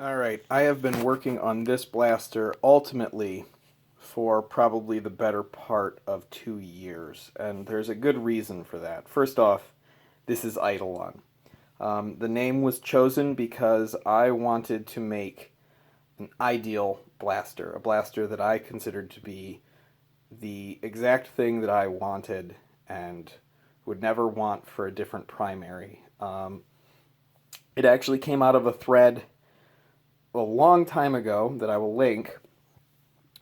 Alright, I have been working on this blaster ultimately for probably the better part of 2 years, and there's a good reason for that. First off, this is Eidolon. The name was chosen because I wanted to make an ideal blaster, a blaster that I considered to be the exact thing that I wanted and would never want for a different primary. It actually came out of a thread a long time ago that I will link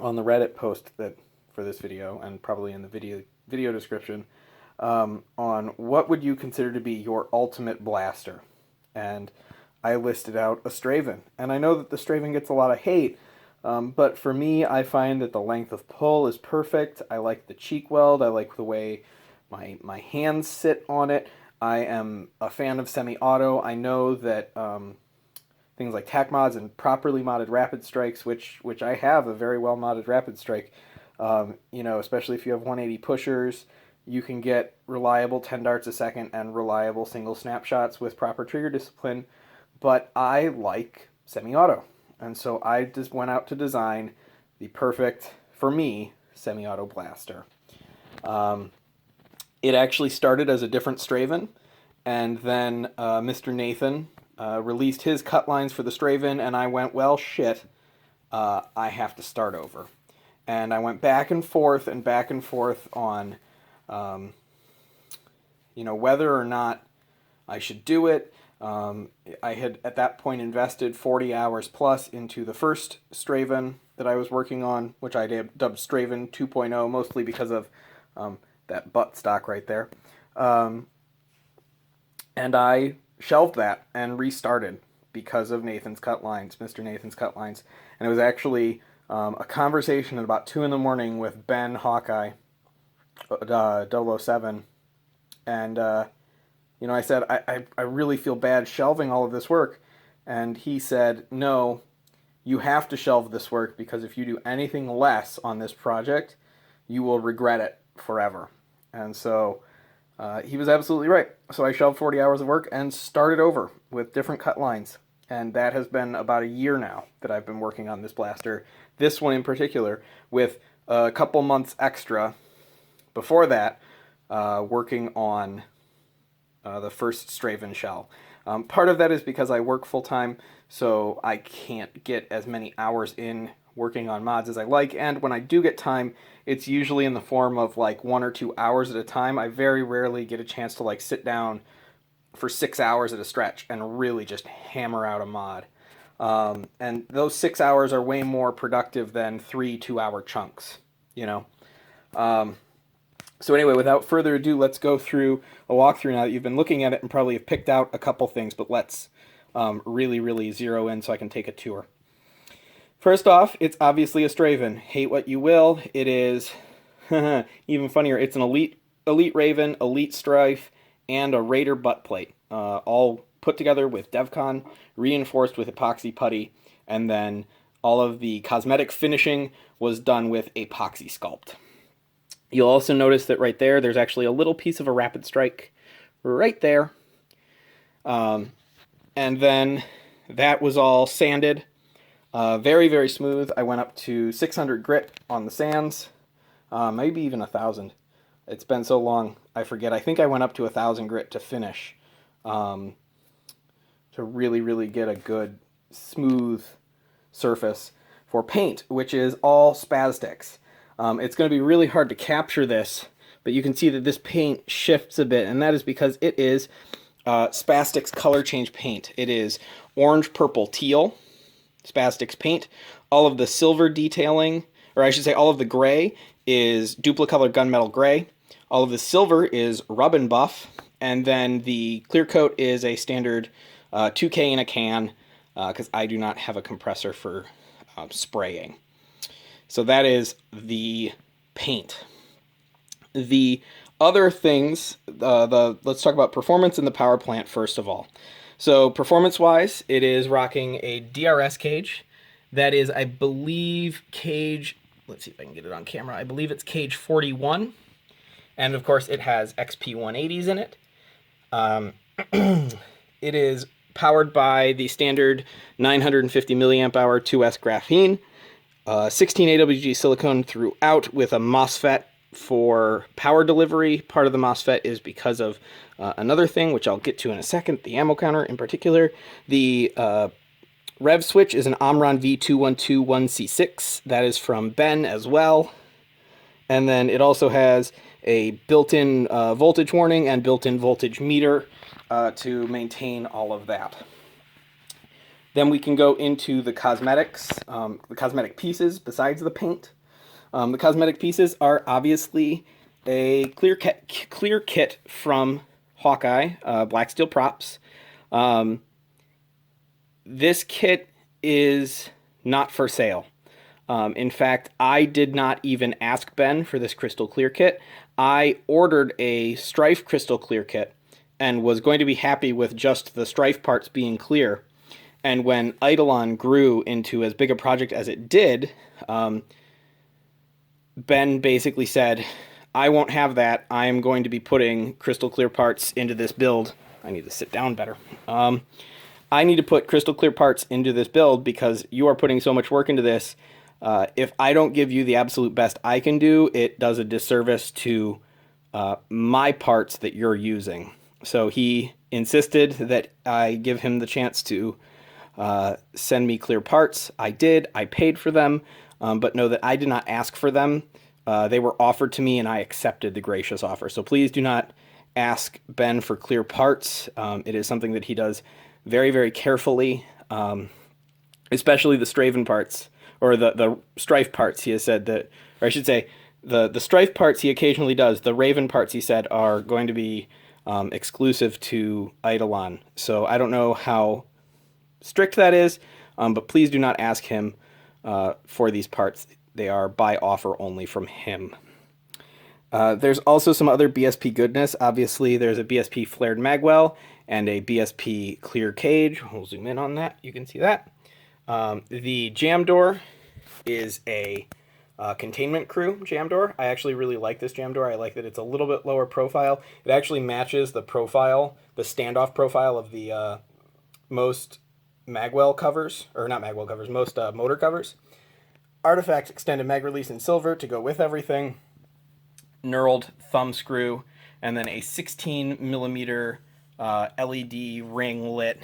on the Reddit post that for this video and probably in the video description on what would you consider to be your ultimate blaster. And I listed out a Straven. And I know that the Straven gets a lot of hate, but for me, I find that the length of pull is perfect. I like the cheek weld. I like the way my hands sit on it. I am a fan of semi-auto. I know that things like tack mods and properly modded rapid strikes, which I have a very well modded rapid strike. Especially if you have 180 pushers, you can get reliable 10 darts a second and reliable single snapshots with proper trigger discipline. But I like semi-auto, and so I just went out to design the perfect, for me, semi-auto blaster. It actually started as a different Straven, and then Mr. Nathan released his cut lines for the Straven, and I went, well, shit, I have to start over. And I went back and forth on, whether or not I should do it. I had, at that point, invested 40 hours plus into the first Straven that I was working on, which I dubbed Straven 2.0, mostly because of that butt stock right there. And I shelved that and restarted because of Nathan's cut lines, Mr. Nathan's cut lines. And it was actually a conversation at about 2 in the morning with Ben Hawkeye, 007. And, I said, I really feel bad shelving all of this work. And he said, no, you have to shelve this work because if you do anything less on this project, you will regret it forever. And so he was absolutely right. So I shelved 40 hours of work and started over with different cut lines. And that has been about a year now that I've been working on this blaster. This one in particular, with a couple months extra before that, working on the first Straven shell. Part of that is because I work full-time, so I can't get as many hours in working on mods as I like, and when I do get time, it's usually in the form of like 1 or 2 hours at a time. I very rarely get a chance to like sit down for 6 hours at a stretch and really just hammer out a mod. And those 6 hours are way more productive than 3 2-hour chunks, So anyway, without further ado, let's go through a walkthrough now that you've been looking at it and probably have picked out a couple things, but let's really zero in so I can take a tour. First off, it's obviously a Straven. Hate what you will. It is even funnier. It's an elite Raven, elite Strife, and a Raider butt plate, all put together with DevCon, reinforced with epoxy putty, and then all of the cosmetic finishing was done with epoxy sculpt. You'll also notice that right there's actually a little piece of a rapid strike right there. And then that was all sanded. Very smooth. I went up to 600 grit on the sands, maybe even 1,000. It's been so long, I forget. I think I went up to 1,000 grit to finish, to really get a good, smooth surface for paint, which is all Spastics. It's going to be really hard to capture this, but you can see that this paint shifts a bit, and that is because it is Spastics color change paint. It is orange, purple, teal. Spastics paint. All of the silver detailing, or I should say all of the gray, is Duplicolor Gunmetal Gray. All of the silver is Rub and Buff, and then the clear coat is a standard 2K in a can, because I do not have a compressor for spraying. So that is the paint. The other things, let's talk about performance in the power plant first of all. So performance-wise, it is rocking a DRS cage. That is, I believe, cage, let's see if I can get it on camera. I believe it's cage 41. And of course, it has XP180s in it. It is powered by the standard 950 milliamp hour 2S graphene, 16 AWG silicon throughout with a MOSFET for power delivery. Part of the MOSFET is because of another thing, which I'll get to in a second, the ammo counter in particular. The rev switch is an Omron V2121C6. That is from Ben as well. And then it also has a built-in voltage warning and built-in voltage meter to maintain all of that. Then we can go into the cosmetics, the cosmetic pieces besides the paint. The cosmetic pieces are obviously a clear kit from Hawkeye, Black Steel Props. This kit is not for sale. In fact, I did not even ask Ben for this crystal clear kit. I ordered a Strife crystal clear kit and was going to be happy with just the Strife parts being clear. And when Eidolon grew into as big a project as it did, Ben basically said, I won't have that. I am going to be putting crystal clear parts into this build. I need to sit down better. I need to put crystal clear parts into this build because you are putting so much work into this. If I don't give you the absolute best I can do, it does a disservice to my parts that you're using. So he insisted that I give him the chance to send me clear parts. I did. I paid for them, but know that I did not ask for them. They were offered to me, and I accepted the gracious offer. So please do not ask Ben for clear parts. It is something that he does very, very carefully, especially the Straven parts, or the Strife parts. He has said that, or I should say, the Strife parts he occasionally does. The Raven parts, he said, are going to be exclusive to Eidolon. So I don't know how strict that is, but please do not ask him for these parts. They are by offer only from him. There's also some other BSP goodness. Obviously, there's a BSP flared magwell and a BSP clear cage. We'll zoom in on that. You can see that. The jam door is a containment crew jam door. I actually really like this jam door. I like that it's a little bit lower profile. It actually matches the profile, the standoff profile of the most magwell covers, or not magwell covers, most motor covers. Artifact extended mag release in silver to go with everything. Knurled thumb screw, and then a 16 millimeter LED ring lit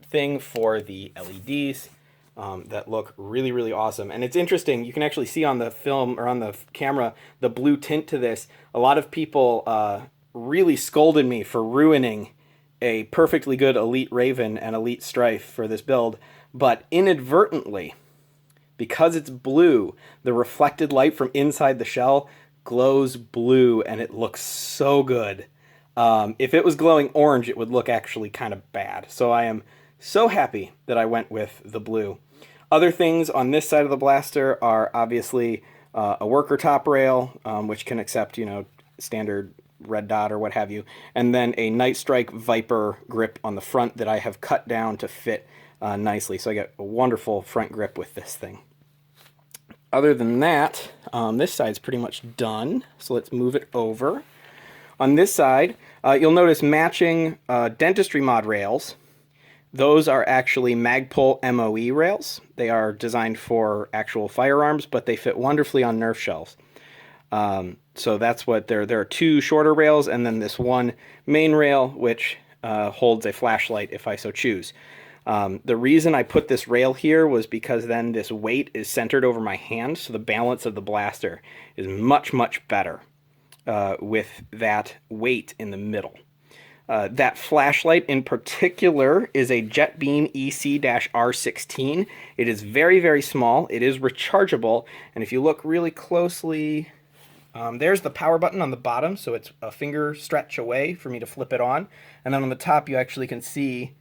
thing for the LEDs that look really, really awesome. And it's interesting, you can actually see on the film, or on the camera, the blue tint to this. A lot of people really scolded me for ruining a perfectly good Elite Raven and Elite Strife for this build, but inadvertently, because it's blue, the reflected light from inside the shell glows blue, and it looks so good. If it was glowing orange, it would look actually kind of bad. So I am so happy that I went with the blue. Other things on this side of the blaster are obviously a worker top rail, which can accept, standard red dot or what have you, and then a Night Strike Viper grip on the front that I have cut down to fit nicely. So I get a wonderful front grip with this thing. Other than that, this side's pretty much done, so let's move it over. On this side, you'll notice matching dentistry mod rails. Those are actually Magpul MOE rails. They are designed for actual firearms, but they fit wonderfully on Nerf shells. So that's what there are two shorter rails, and then this one main rail, which holds a flashlight if I so choose. The reason I put this rail here was because then this weight is centered over my hand, so the balance of the blaster is much, much better with that weight in the middle. That flashlight in particular is a JetBeam EC-R16. It is very, very small. It is rechargeable, and if you look really closely, there's the power button on the bottom, so it's a finger stretch away for me to flip it on. And then on the top, you actually can see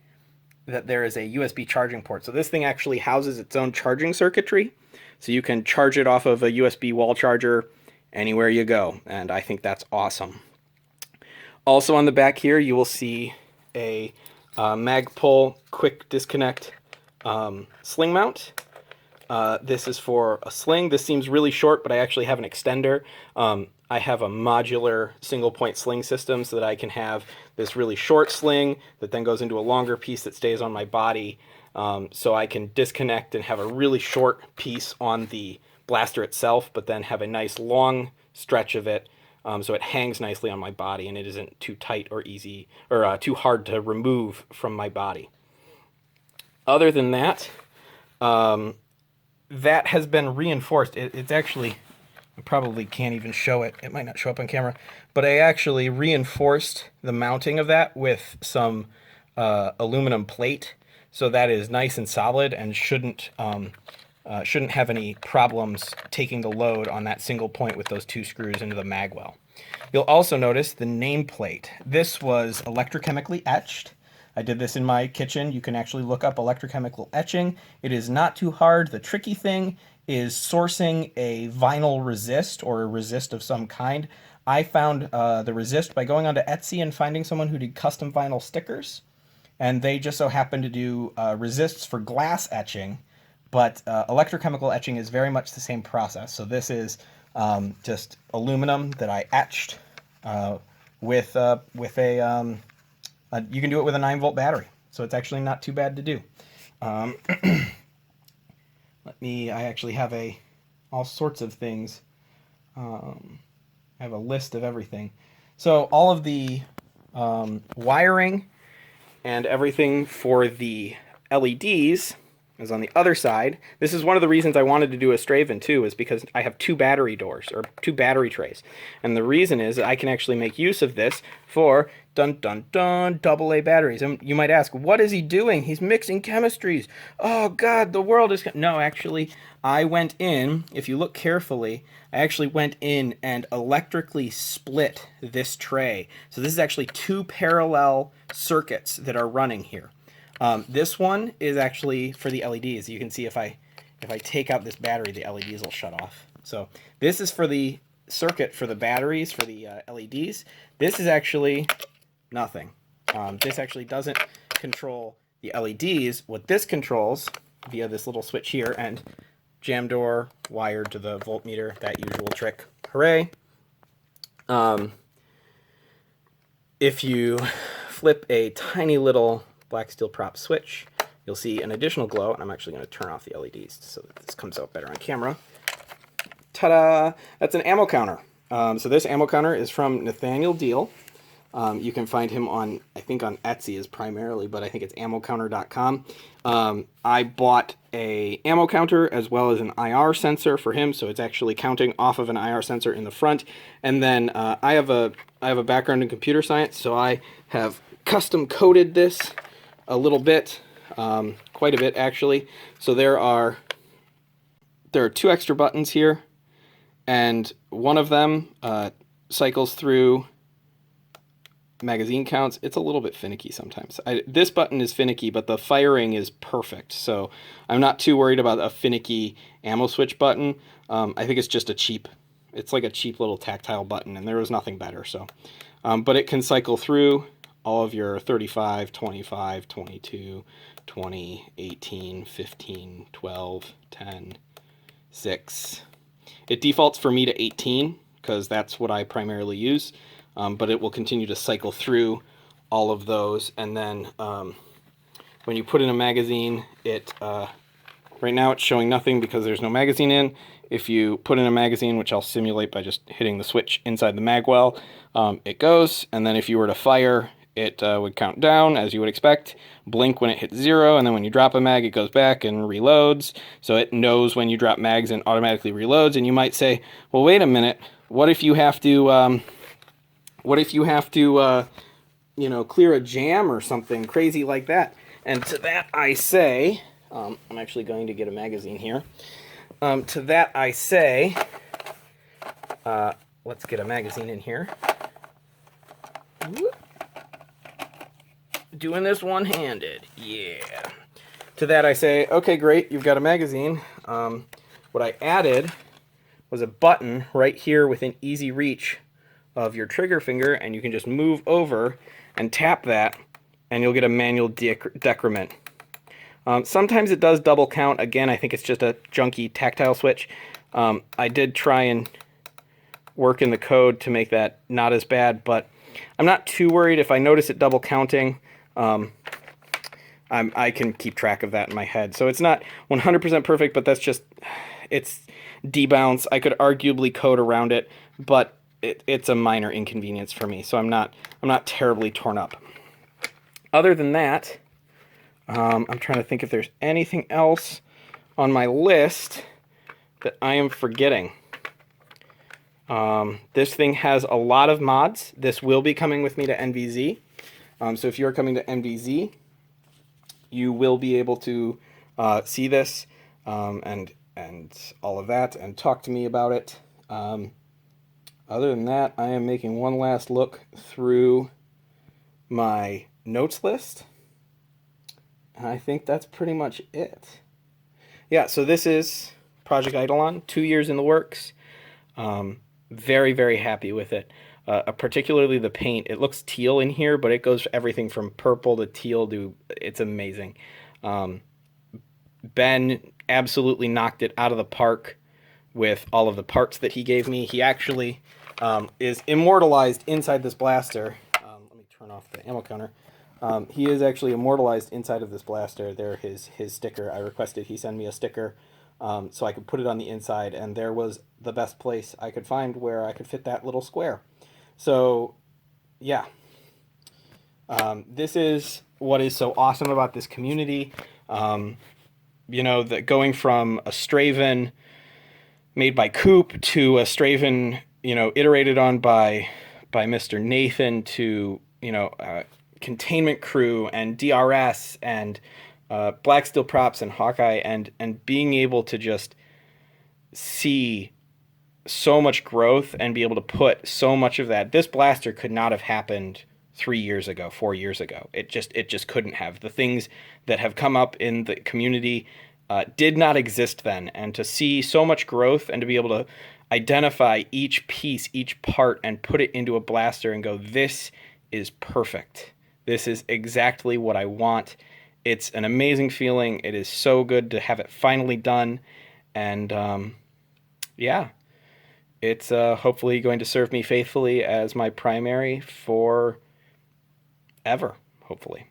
that there is a USB charging port. So this thing actually houses its own charging circuitry, so you can charge it off of a USB wall charger anywhere you go, and I think that's awesome. Also on the back here, you will see a Magpul quick disconnect sling mount. This is for a sling. This seems really short, but I actually have an extender. I have a modular single point sling system so that I can have this really short sling that then goes into a longer piece that stays on my body. So I can disconnect and have a really short piece on the blaster itself, but then have a nice long stretch of it, so it hangs nicely on my body and it isn't too tight or easy or too hard to remove from my body. Other than that, that has been reinforced. It's actually, I probably can't even show it. It might not show up on camera, but I actually reinforced the mounting of that with some aluminum plate, so that is nice and solid and shouldn't have any problems taking the load on that single point with those 2 screws into the magwell. You'll also notice the nameplate. This was electrochemically etched. I did this in my kitchen. You can actually look up electrochemical etching. It is not too hard. The tricky thing is sourcing a vinyl resist or a resist of some kind. I found the resist by going onto Etsy and finding someone who did custom vinyl stickers. And they just so happen to do resists for glass etching, but electrochemical etching is very much the same process. So this is just aluminum that I etched with a you can do it with a 9-volt battery, so it's actually not too bad to do. I actually have all sorts of things. I have a list of everything. So all of the wiring and everything for the LEDs is on the other side. This is one of the reasons I wanted to do a Straven too, is because I have 2 battery doors, or 2 battery trays. And the reason is that I can actually make use of this for dun dun dun AA batteries. And you might ask, what is he doing? He's mixing chemistries. Oh God, the world is... No, actually, I went in, if you look carefully, I actually went in and electrically split this tray. So this is actually 2 parallel circuits that are running here. This one is actually for the LEDs. You can see if I take out this battery, the LEDs will shut off. So this is for the circuit for the batteries for the LEDs. This is actually nothing. This actually doesn't control the LEDs. What this controls via this little switch here, and jam door wired to the voltmeter, that usual trick. Hooray! If you flip a tiny little black steel prop switch, you'll see an additional glow, and I'm actually going to turn off the LEDs so that this comes out better on camera. Ta-da! That's an ammo counter. So this ammo counter is from Nathaniel Deal. You can find him on, I think on Etsy is primarily, but I think it's ammocounter.com. I bought a ammo counter as well as an IR sensor for him, so it's actually counting off of an IR sensor in the front. And then I have a background in computer science, so I have custom coded this a little bit, quite a bit actually. So there are 2 extra buttons here, and one of them cycles through magazine counts. It's a little bit finicky sometimes. This button is finicky, but the firing is perfect, so I'm not too worried about a finicky ammo switch button. I think it's just it's like a cheap little tactile button, and there was nothing better. So, but it can cycle through all of your 35, 25, 22, 20, 18, 15, 12, 10, 6. It defaults for me to 18 because that's what I primarily use, but it will continue to cycle through all of those. And then when you put in a magazine, right now it's showing nothing because there's no magazine in. If you put in a magazine, which I'll simulate by just hitting the switch inside the magwell, it goes. And then if you were to fire, it would count down, as you would expect, blink when it hits 0, and then when you drop a mag, it goes back and reloads. So it knows when you drop mags and automatically reloads. And you might say, well, wait a minute, what if you have to, clear a jam or something crazy like that? And to that I say, I'm actually going to get a magazine here. To that I say, let's get a magazine in here. Whoop. Doing this one-handed, yeah. To that I say, okay, great, you've got a magazine. What I added was a button right here within easy reach of your trigger finger, and you can just move over and tap that, and you'll get a manual decrement. Sometimes it does double count. Again, I think it's just a junky tactile switch. I did try and work in the code to make that not as bad, but I'm not too worried. If I notice it double counting, I can keep track of that in my head. So it's not 100% perfect, but that's just, it's debounce. I could arguably code around it, but it's a minor inconvenience for me, so I'm not terribly torn up. Other than that, I'm trying to think if there's anything else on my list that I am forgetting. This thing has a lot of mods. This will be coming with me to NVZ. So if you're coming to NVZ, you will be able to see this and all of that and talk to me about it. Other than that, I am making one last look through my notes list. And I think that's pretty much it. Yeah, so this is Project Eidolon, 2 years in the works. Very, very happy with it. Particularly the paint. It looks teal in here, but it goes everything from purple to teal to, it's amazing. Ben absolutely knocked it out of the park with all of the parts that he gave me. He actually is immortalized inside this blaster. Let me turn off the ammo counter. He is actually immortalized inside of this blaster. There, his sticker. I requested he send me a sticker so I could put it on the inside, and there was the best place I could find where I could fit that little square. So, yeah. This is what is so awesome about this community. You know, that going from a Straven made by Coop to a Straven, you know, iterated on by Mr. Nathan to, you know, Containment Crew and DRS and Black Steel Props and Hawkeye, and being able to just see so much growth and be able to put so much of that. This blaster could not have happened 3 years ago, 4 years ago. It just couldn't have. The things that have come up in the community did not exist then, and to see so much growth and to be able to identify each piece, each part, and put it into a blaster and go, this is perfect. This is exactly what I want. It's an amazing feeling. It is so good to have it finally done. And yeah, it's hopefully going to serve me faithfully as my primary for ever, hopefully.